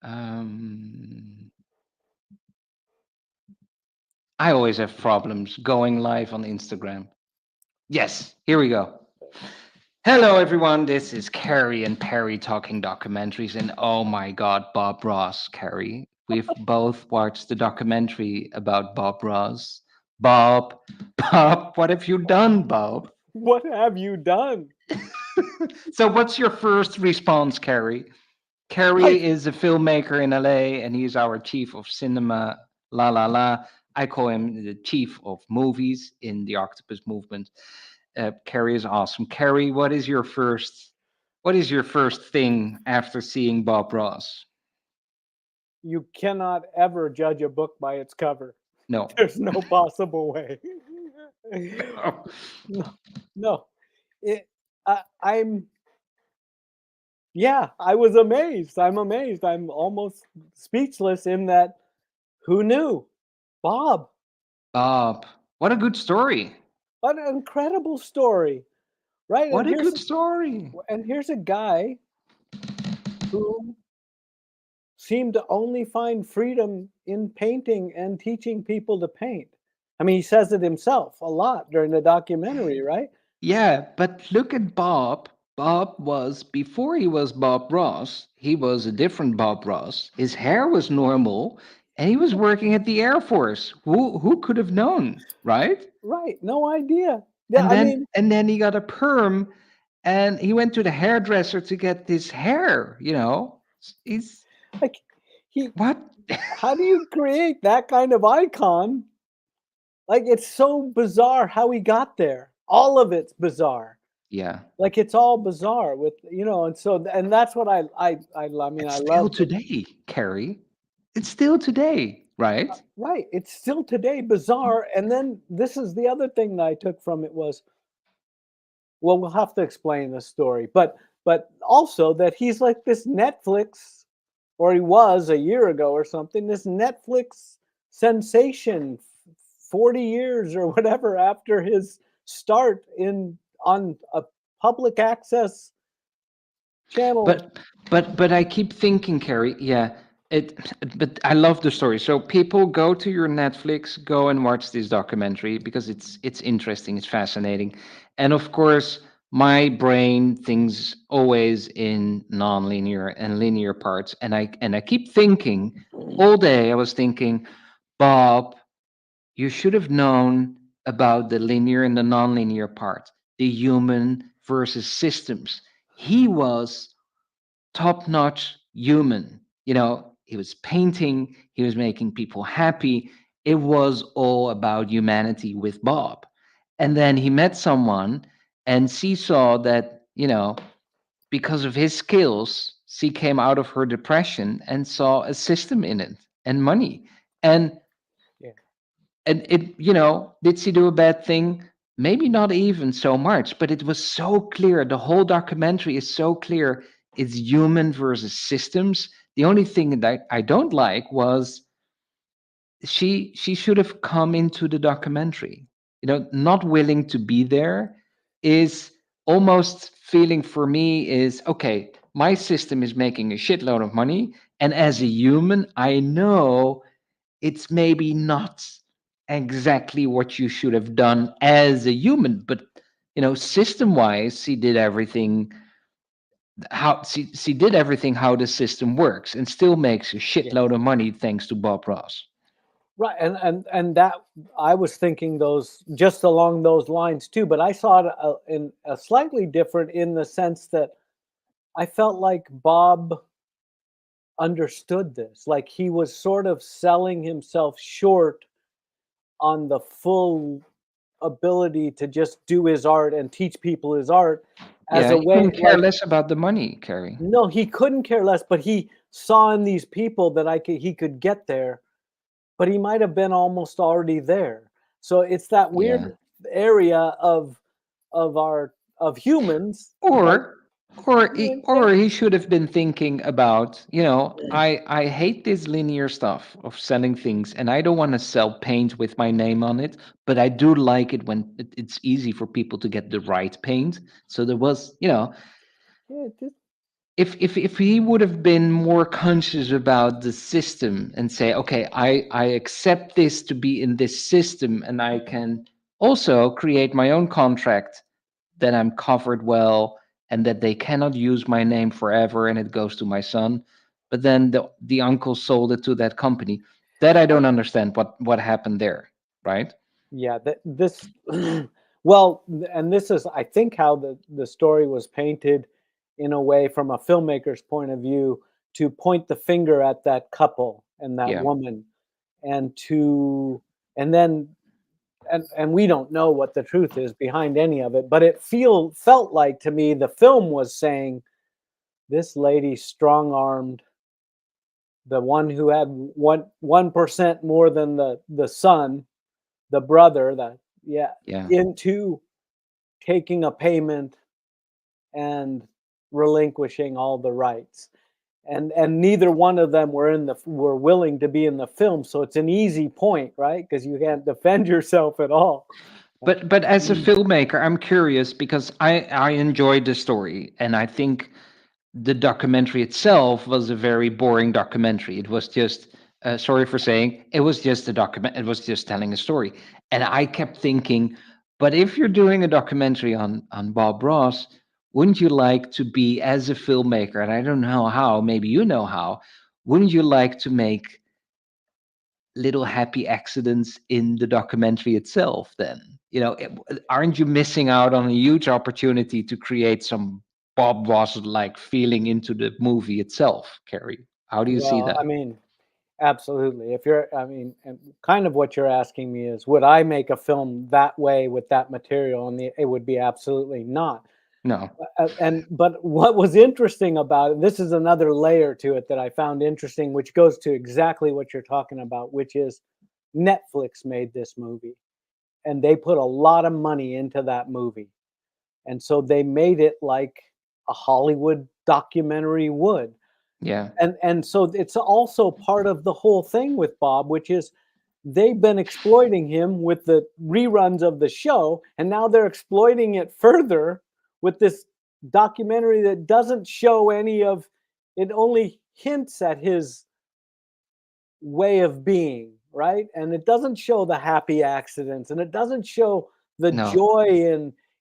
Um, I always have problems going live on Instagram. Yes, here we go. Hello, everyone. This is Carey and Perry talking documentaries. And oh my God, Bob Ross, Carey. We've both watched the documentary about Bob Ross. Bob, Bob, what have you done, Bob? What have you done? So, what's your first response, Carey? Like, Carey is a filmmaker in LA and he's our chief of cinema. La la la. I call him the chief of movies in the Octopus Movement. Carrie is awesome. Carrie, what is your first thing after seeing Bob Ross? you cannot ever judge a book by its cover. No. There's no possible way. No, no. I'm, yeah, I was amazed. I'm amazed. I'm almost speechless in that who knew? Bob. Bob, what a good story. What an incredible story, right? What a good story. And here's a guy who seemed to only find freedom in painting and teaching people to paint. I mean, he says it himself a lot during the documentary, right? Yeah, but look at Bob. Bob was, before he was Bob Ross, he was a different Bob Ross. His hair was normal and he was working at the Air Force. Who could have known, right? Right. No idea. Yeah, And I then mean, and then he got a perm and he went to the hairdresser to get this hair. He's like he what? how do you create that kind of icon? Like it's so bizarre how he got there. All of it's bizarre. Yeah. Like it's all bizarre with, and so and that's what I mean, It's I still love the today, Carrie. It's still today, right? right. It's still today bizarre. And then this is the other thing that I took from it was, well, we'll have to explain the story, but also that he's like this Netflix, or he was a year ago or something, this Netflix sensation 40 years or whatever after his start in on a public access channel. But I keep thinking, Carrie, yeah, it but I love the story. So people go to your Netflix, go and watch this documentary because it's interesting, it's fascinating. And of course, my brain thinks always in nonlinear and linear parts. And I keep thinking all day, I was thinking, Bob, you should have known about the linear and the nonlinear part, the human versus systems. He was top notch human. He was painting, he was making people happy. It was all about humanity with Bob. And then he met someone, and she saw that, because of his skills, she came out of her depression and saw a system in it and money. And Yeah. did she do a bad thing? Maybe not even so much, but it was so clear. The whole documentary is so clear. It's human versus systems. The only thing that I don't like was she should have come into the documentary. Not willing to be there is almost feeling for me is okay, my system is making a shitload of money. And as a human, I know it's maybe not exactly what you should have done as a human, but system wise she did everything how the system works and still makes a Yeah. shitload of money thanks to Bob Ross. Right, and that I was thinking those just along those lines too, but I saw it in a slightly different in the sense that I felt like Bob understood this. Like he was sort of selling himself short on the full ability to just do his art and teach people his art as Yeah, a he way couldn't care like less about the money, Carrie. no, he couldn't care less, but he saw in these people that he could get there, but he might have been almost already there. So it's that weird Yeah. area of our of humans, like or doing or he should have been thinking about, I hate this linear stuff of selling things, and I don't want to sell paint with my name on it, but I do like it when it's easy for people to get the right paint. So there was, yeah, if he would have been more conscious about the system and say, okay, I accept this to be in this system, and I can also create my own contract that I'm covered well, and that they cannot use my name forever and it goes to my son. But then the uncle sold it to that company. That I don't understand what happened there, right? Yeah, this well, and this is, I think, how the story was painted in a way from a filmmaker's point of view, to point the finger at that couple and that Yeah, woman, and to and then and we don't know what the truth is behind any of it, but it felt like to me the film was saying this lady strong-armed the one who had 1% more than the son, the brother, that yeah, yeah. into taking a payment and relinquishing all the rights. And neither one of them were willing to be in the film, so it's an easy point, right? Because you can't defend yourself at all. But as a filmmaker, I'm curious because I enjoyed the story, and I think the documentary itself was a very boring documentary. It was just, sorry for saying, it was just a document. It was just telling a story, and I kept thinking, but if you're doing a documentary on Bob Ross, wouldn't you like to be, as a filmmaker? And I don't know how. Maybe you know how. Wouldn't you like to make little happy accidents in the documentary itself? Then, aren't you missing out on a huge opportunity to create some Bob Ross like feeling into the movie itself, Carrie? How do you see Well, that? I mean, absolutely. If you're, I mean, and kind of what you're asking me is, would I make a film that way with that material? And it would be absolutely not. No. But what was interesting about it, this is another layer to it that I found interesting, which goes to exactly what you're talking about, which is Netflix made this movie, and they put a lot of money into that movie. And so they made it like a Hollywood documentary would. Yeah. And so it's also part of the whole thing with Bob, which is they've been exploiting him with the reruns of the show, and now they're exploiting it further with this documentary that doesn't show any of it, only hints at his way of being, right? And it doesn't show the happy accidents, and it doesn't show the No. joy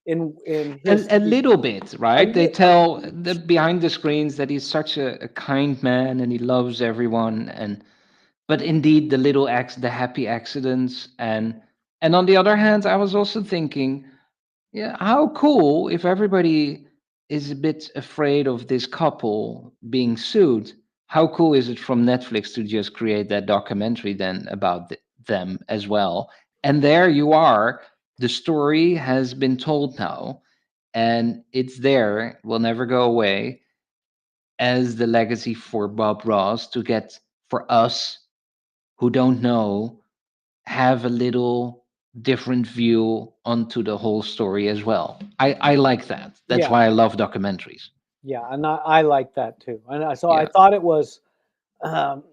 in his A little bit, a right? They li- tell the behind the screens that he's such a kind man and he loves everyone, and but indeed the the happy accidents, and on the other hand, I was also thinking, yeah, how cool if everybody is a bit afraid of this couple being sued. How cool is it from Netflix to just create that documentary then about them as well? And there you are. The story has been told now, and it's there, will never go away as the legacy for Bob Ross to get, for us who don't know, have a little different view onto the whole story as well. I like that. That's yeah, why I love documentaries. yeah, and I like that too. And so I Yeah. thought it was um,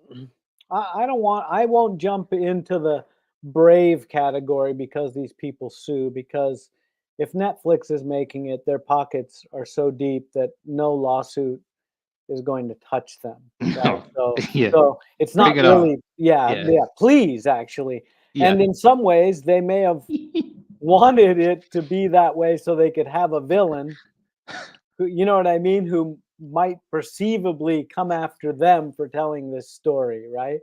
I won't jump into the brave category because these people sue, because if Netflix is making it, their pockets are so deep that no lawsuit is going to touch them, right? No. So Yeah. so it's Bring not it on. really, yeah, Yeah. yeah, please, actually. Yeah. And in some ways they may have wanted it to be that way so they could have a villain who, you know what I mean, who might perceivably come after them for telling this story, right?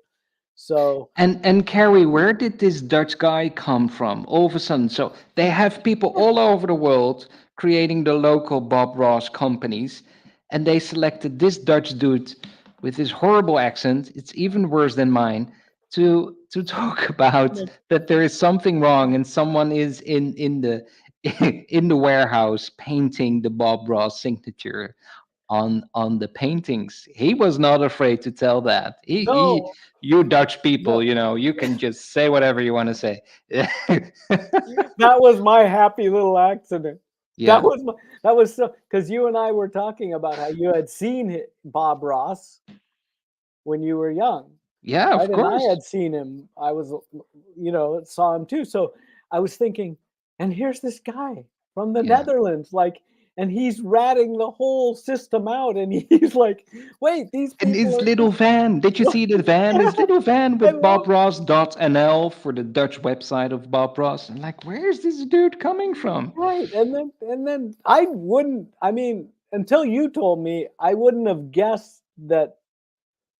So And Carrie, where did this Dutch guy come from? All of a sudden, so they have people all over the world creating the local Bob Ross companies, and they selected this Dutch dude with his horrible accent. It's even worse than mine. To talk about that there is something wrong and someone is in the in the warehouse painting the Bob Ross signature on the paintings. He was not afraid to tell that. no, You Dutch no, people, you can just say whatever you want to say. that was my happy little accident. That Yeah, was my, that was so, because you and I were talking about how you had seen Bob Ross when you were young, yeah, right? of And I course. had seen him. I was, saw him too. So I was thinking, and here's this guy from the Yeah, Netherlands. Like, and he's ratting the whole system out, and he's like, wait, these And people his are little van. Did you see the van? His yeah, little van I with love bobross.nl for the Dutch website of Bob Ross. And like, where's this dude coming from? right. And then I wouldn't, I mean, until you told me, I wouldn't have guessed that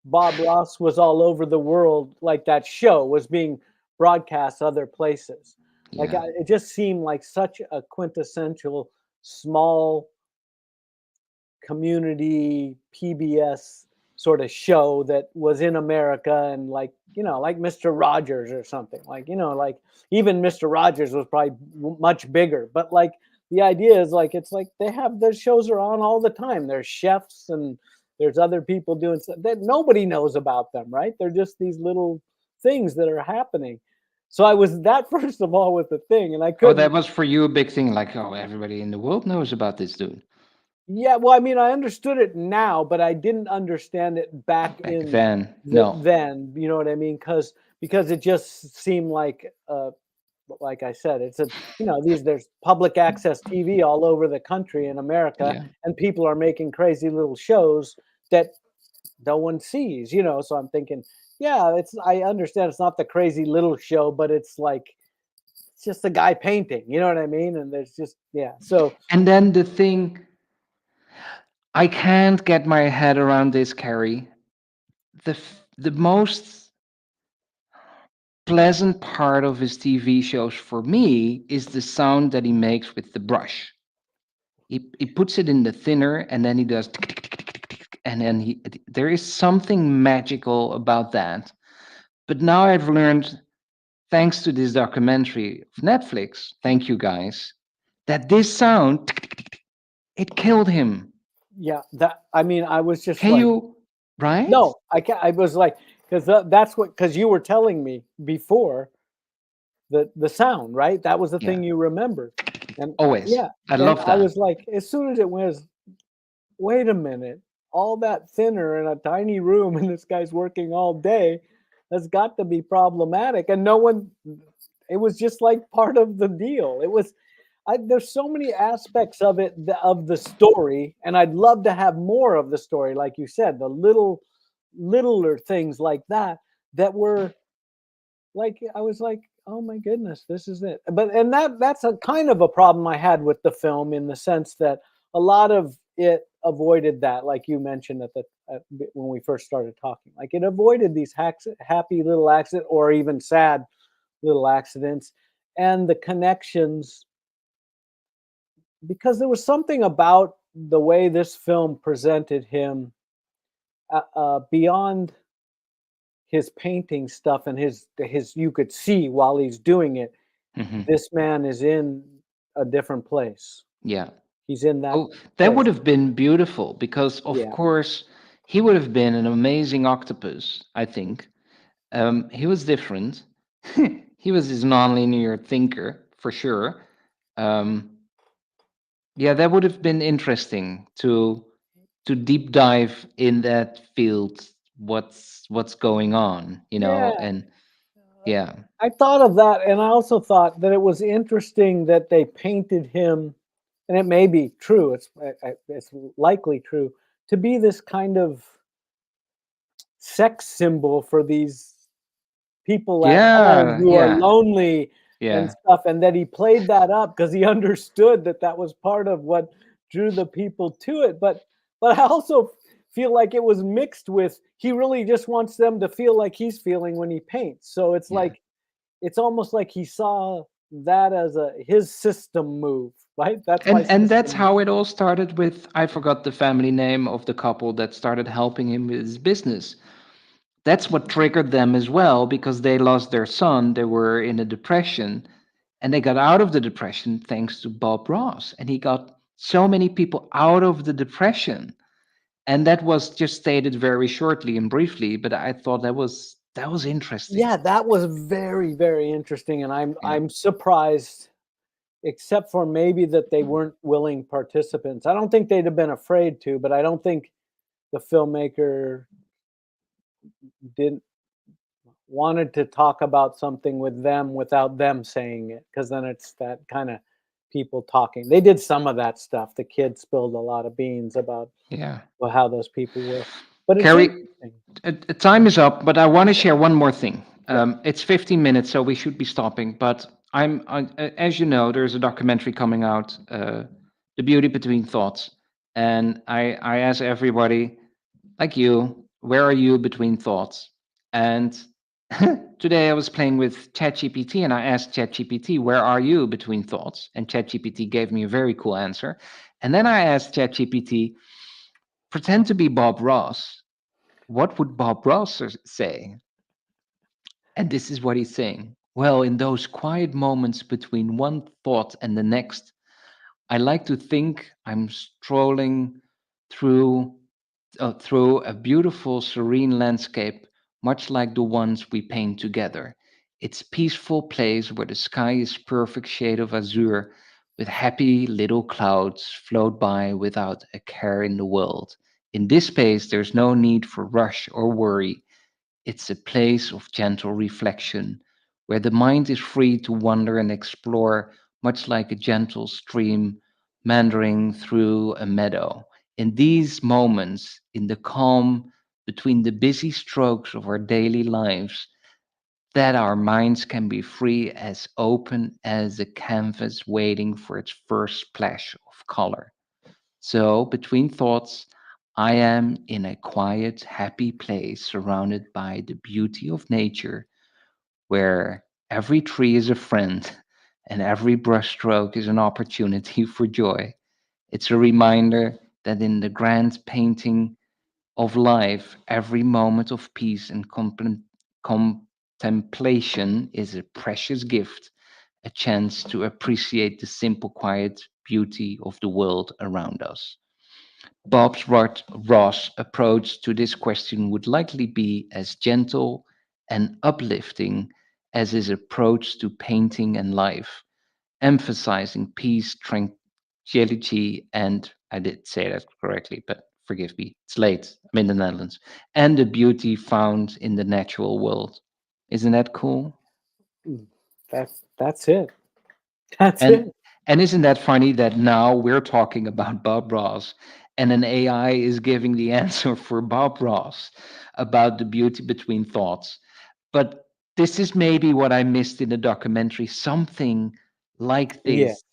Bob Ross was all over the world, like that show was being broadcast other places. Like Yeah, it just seemed like such a quintessential small community PBS sort of show that was in America, and like, like Mr. Rogers or something, like, like even Mr. Rogers was probably much bigger, but like the idea is like, it's like they have the shows are on all the time. There's chefs and there's other people doing stuff that nobody knows about them, right? They're just these little things that are happening. So I was that first of all with the thing, and I oh, that couldn't. was for you a big thing. Like, oh, everybody in the world knows about this dude. Yeah, well, I mean, I understood it now, but I didn't understand it back Back in then, no. then. You know what I mean? Because it just seemed like I said, it's a there's public access TV all over the country in America, Yeah. and people are making crazy little shows that no one sees. So I'm thinking, yeah, I understand it's not the crazy little show, but it's like it's just a guy painting. You know what I mean? And there's just yeah. So And then the thing, I can't get my head around this, Carrie. The most pleasant part of his TV shows for me is the sound that he makes with the brush. He puts it in the thinner and then he does tick, tick, tick, tick, tick, tick, and then there is something magical about that. But now I've learned, thanks to this documentary of Netflix, thank you guys, that this sound tick, tick, tick, tick, it killed him. yeah, that I mean, I was just Can like, you, right? no, I can't. I was like, because that's what, because you were telling me before the sound, right? That was the Yeah, thing you remembered, and always. yeah, I and love I that. was like, as soon as it was, wait a minute, all that thinner in a tiny room, and this guy's working all day, has got to be problematic, and no one. It was just like part of the deal. It was. There's so many aspects of it of the story, and I'd love to have more of the story, like you said, the littler things like that that were like I was like, oh my goodness, this is it. But and that's a kind of a problem I had with the film in the sense that a lot of it avoided that, like you mentioned when we first started talking, like it avoided these happy little accident or even sad little accidents and the connections because there was something about the way this film presented him beyond his painting stuff and his you could see while he's doing it, Hmm. this man is in a different place. Yeah. He's in that Oh, that would place. have been beautiful because, of Yeah. course, he would have been an amazing octopus, I think. He was different. He was his nonlinear thinker, for sure. Um, yeah, that would have been interesting to deep dive in that field. What's going on, Yeah. and yeah, I thought of that, and I also thought that it was interesting that they painted him, and it may be true. It's likely true to be this kind of sex symbol for these people at home yeah, who are yeah, lonely and yeah, stuff, and that he played that up because he understood that that was part of what drew the people to it. But I also feel like it was mixed with he really just wants them to feel like he's feeling when he paints. So it's yeah. like it's almost like he saw that as a his system move, right? That's my And that's system. how it all started with, I forgot the family name of the couple that started helping him with his business. That's what triggered them as well because they lost their son. They were in a depression and they got out of the depression thanks to Bob Ross. And he got so many people out of the depression. And that was just stated very shortly and briefly, but I thought that was interesting. Yeah, that was very, very interesting, and Yeah. I'm surprised except for maybe that they weren't willing participants. I don't think they'd have been afraid to, but I don't think the filmmaker didn't wanted to talk about something with them without them saying it because then it's that kind of people talking. They did some of that stuff. The kid spilled a lot of beans about Yeah. well, how those people were, but it's Carrie, interesting. time is up, but I want to share one more thing. Yeah, It's 15 minutes, so we should be stopping. But as you know, there's a documentary coming out, "The Beauty Between Thoughts," and I ask everybody, like you, where are you between thoughts? And today I was playing with ChatGPT, and I asked ChatGPT, where are you between thoughts? And ChatGPT gave me a very cool answer. And then I asked ChatGPT, pretend to be Bob Ross. What would Bob Ross say? And this is what he's saying. Well, in those quiet moments between one thought and the next, I like to think I'm strolling through through a beautiful, serene landscape, much like the ones we paint together. It's a peaceful place where the sky is perfect shade of azure, with happy little clouds float by without a care in the world. In this space, there's no need for rush or worry. It's a place of gentle reflection where the mind is free to wander and explore, much like a gentle stream meandering through a meadow. In these moments, in the calm between the busy strokes of our daily lives, that our minds can be free, as open as a canvas waiting for its first splash of color. So, between thoughts, I am in a quiet, happy place surrounded by the beauty of nature, where every tree is a friend and every brushstroke is an opportunity for joy. It's a reminder that in the grand painting of life, every moment of peace and contemplation is a precious gift, a chance to appreciate the simple, quiet beauty of the world around us. Ross' approach to this question would likely be as gentle and uplifting as his approach to painting and life, emphasizing peace, tranquility, and I did say that correctly, but forgive me, it's late. I'm in the Netherlands, and the beauty found in the natural world. Isn't that cool? Mm, that's it. That's And it. and isn't that funny that now we're talking about Bob Ross and an AI is giving the answer for Bob Ross about the beauty between thoughts. But this is maybe what I missed in the documentary, something like Yeah, this,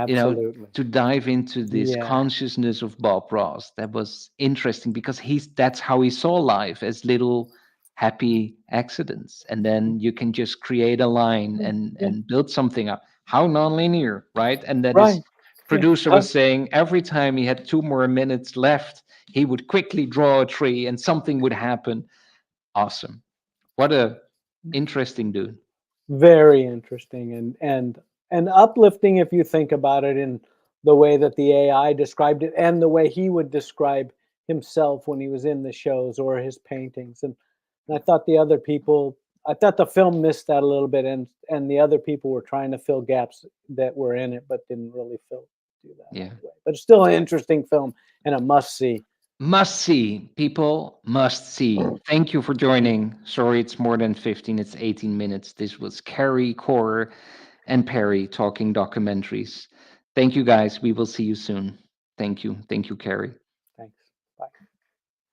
you know, absolutely. to dive into this Yeah, consciousness of Bob Ross. That was interesting because that's how he saw life, as little happy accidents. And then you can just create a line yeah, yeah. and build something up. How nonlinear, right? And that his Right. Yeah. producer was saying every time he had 2 more minutes left, he would quickly draw a tree and something would happen. Awesome. What a interesting dude. Very interesting and uplifting if you think about it in the way that the AI described it and the way he would describe himself when he was in the shows or his paintings. And I thought the other people, I thought the film missed that a little bit, and the other people were trying to fill gaps that were in it, but didn't really fill do that all Yeah. the way. But it's still an interesting film and a must see. Must see, people must see. Thank you for joining. Sorry, it's more than 15, it's 18 minutes. This was Carey, Core, and Perry talking documentaries. Thank you, guys. We will see you soon. Thank you. Thank you, Carey.